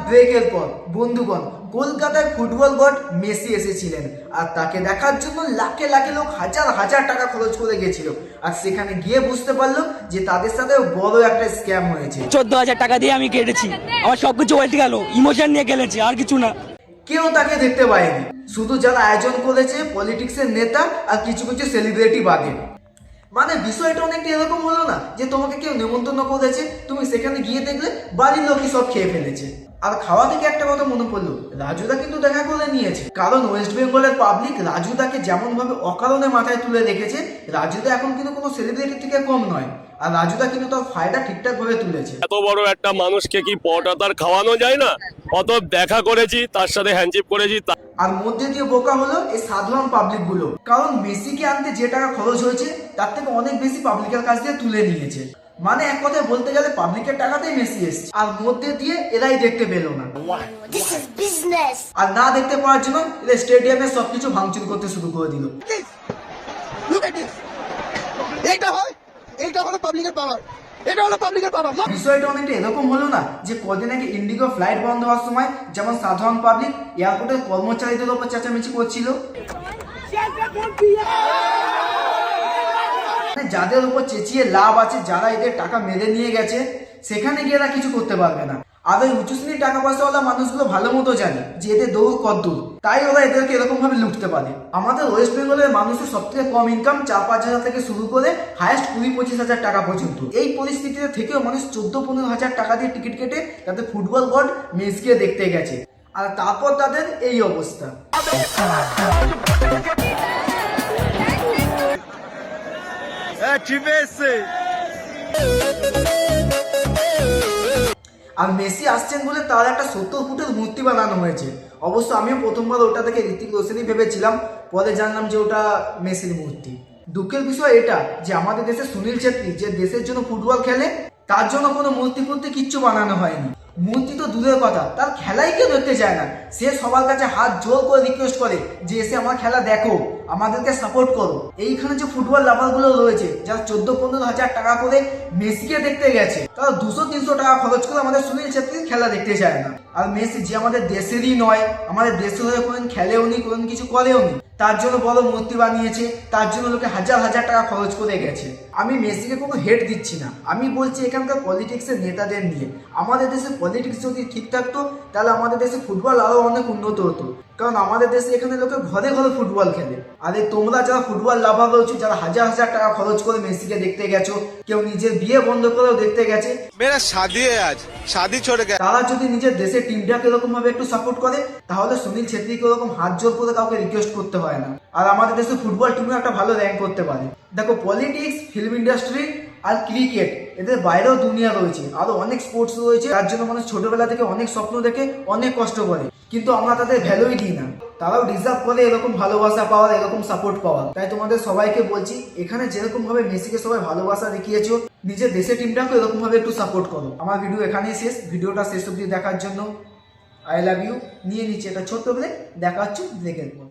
ব্রেকের পর বন্ধুগণ কলকাতায় ফুটবল গড মেসি এসেছিলেন আর তাকে দেখার জন্য লাখে লাখে লোক হাজার হাজার টাকা খরচ করে গেছিল আর সেখানে গিয়ে বুঝতে পারলো যে তাদের সাথে বড় একটা স্ক্যাম হয়েছে। 14,000 টাকা দিয়ে আমি কেটেছি, আমার সবকিছু উল্টে গেল, ইমোশন নিয়ে খেলেছি আর কিছু না। কেউ তাকে দেখতে পায়নি, শুধু যারা আয়োজন করেছে পলিটিক্সের নেতা আর কিছু কিছু সেলিব্রিটি বাদে। মানে বিষয়টা অনেকটা এরকম হলো না যে তোমাকে কেউ নেমন্তন্ন করেছে, তুমি সেখানে গিয়ে দেখলে বাড়ির লোকই সব খেয়ে ফেলেছে। আর খাওয়া থেকে একটা কথা মনে পড়লো, রাজুদা কিন্তু দেখা করে নিয়েছে, কারণ ওয়েস্ট বেঙ্গলের পাবলিক রাজুদাকে যেমন ভাবে অকারণে মাথায় তুলে রেখেছে, রাজুদা এখন কিন্তু কোনো সেলিব্রিটি থেকে কম নয়। আর রাজুদা কিন্তু তার ফায়দা ঠিকঠাক ভাবে তুলেছে। এত বড় একটা মানুষকে কি পটা তার খাওয়ানো যায় না? অত দেখা করেছি, তার সাথে হ্যান্ডশেক করেছি। আর মধ্যে দিয়ে বোকা হলো এই সাধারণ পাবলিক গুলো, কারণ মেসিকে আনতে যে টাকা খরচ হয়েছে তার থেকে অনেক বেশি পাবলিকের কাছ দিয়ে তুলে নিয়েছে। মানে এক কথায় বলতে গেলে পাবলিকের টাকাতেই মেসি এসছে, আর মধ্যে দিয়ে এরাই দেখতে পেলো না। আর না দেখতে পাওয়ার জন্য এরা স্টেডিয়ামে সবকিছু ভাঙচুর করতে শুরু করে দিল। বিষয়টা অনেকটা এরকম হলো না যে কদিন আগে ইন্ডিগো ফ্লাইট বন্ধ হওয়ার সময় যেমন সাধারণ পাবলিক এয়ারপোর্টের কর্মচারীদের উপর চেঁচামেচি করছিল, যাদের উপর চেঁচিয়ে লাভ আছে, যারা এদের টাকা মেরে নিয়ে গেছে, সেখানে গিয়ে এরা কিছু করতে পারবে না। আর ওই উঁচু শ্রেণীর টাকা পয়সাওয়ালা মানুষগুলো ভালো মতো জানে যে এদের দৌড় কদ্দূর, তাই ওরা এদেরকে এরকম ভাবে লুটতে পারে। আমাদের ওয়েস্ট বেঙ্গলের মানুষের সব থেকে কম ইনকাম 4-5 হাজার থেকে শুরু করে হাইয়েস্ট 20-25 হাজার টাকা পর্যন্ত। এই পরিস্থিতিতে থেকেও মানুষ 14-15 হাজার টাকা দিয়ে টিকিট কেটে তাদের ফুটবল গড মেসিকে দেখতে গেছে, আর তারপর তাদের এই অবস্থা। আর মেসি আসছেন বলে তার একটা 70 ফুটের মূর্তি বানানো হয়েছে। অবশ্য আমিও প্রথমবার ওটা থেকে ঋতিক রোশনই ভেবেছিলাম, পরে জানলাম যে ওটা মেসির মূর্তি। দুঃখের বিষয় এটা যে আমাদের দেশে সুনীল ছেত্রী যে দেশের জন্য ফুটবল খেলে, তার জন্য কোনো মূর্তি কিচ্ছু বানানো হয়নি। মূর্তি তো দূরের কথা, তার খেলাই কেউ দেখতে চায় না। সে সবার কাছে হাত জোর করে রিকোয়েস্ট করে যে এসে আমার খেলা দেখো, আমাদেরকে সাপোর্ট করো। এইখানে যে ফুটবল লাভার গুলো রয়েছে যারা 14-15 হাজার টাকা করে মেসিকে দেখতে গেছে, তারা 200-300 টাকা খরচ করে আমাদের সুনীল ছেত্রীর খেলা দেখতে চায় না। আর মেসি যে আমাদের দেশেরই নয়, আমাদের দেশের হয়ে কোনোদিন খেলেও নি, কোনোদিন কিছু করেও নি, তার জন্য বড় মূর্তি বানিয়েছে, তার জন্য লোকে হাজার হাজার টাকা খরচ করে গেছে। আমি মেসিকে কোনো হেট দিচ্ছি না, আমি বলছি এখানকার পলিটিক্সের নেতাদের নিয়ে। আমাদের দেশে পলিটিক্স যদি ঠিক থাকতো তাহলে আমাদের দেশে ফুটবল আরো অনেক উন্নত হতো, কারণ আমাদের দেশে এখানে লোকে ঘরে ঘরে ফুটবল খেলে। আর তোমরা যারা ফুটবল লাভার রয়েছে, যারা হাজার হাজার টাকা খরচ করে মেসিকে দেখতে গেছো, কেউ নিজের বিয়ে বন্ধ করেও দেখতে গেছে, তারা যদি নিজের দেশের টিমটাকে এরকম ভাবে একটু সাপোর্ট করে, তাহলে সুনীল ছেত্রীকে এরকম হাত জোর করে কাউকে রিকোয়েস্ট করতে হয় না, আর আমাদের দেশে ফুটবল টিমও একটা ভালো র্যাঙ্ক করতে পারে। দেখো, পলিটিক্স, ফিল্ম ইন্ডাস্ট্রি আর ক্রিকেট, এদের বাইরেও দুনিয়া রয়েছে, আরো অনেক স্পোর্টস রয়েছে, তার জন্য মানুষ ছোটবেলা থেকে অনেক স্বপ্ন দেখে অনেক কষ্ট করে, কিন্তু আমরা তাদের ভ্যালুই দিই না। তারাও ডিজার্ভ করে এরকম ভালোবাসা পাওয়ার, এরকম সাপোর্ট পাওয়ার। তাই তোমাদের সবাইকে বলছি, এখানে যেরকম ভাবে মেসিকে সবাই ভালোবাসা দেখিয়েছো, নিজের দেশের টিমটাকে এরকম ভাবে একটু সাপোর্ট করো। আমার ভিডিও এখানেই শেষ। ভিডিওটা শেষ অবধি দেখার জন্য আই লাভ ইউ। নিয়ে নিচ্ছে এটা ছোট্ট ব্রেক, দেখা হচ্ছে ব্রেকের পর।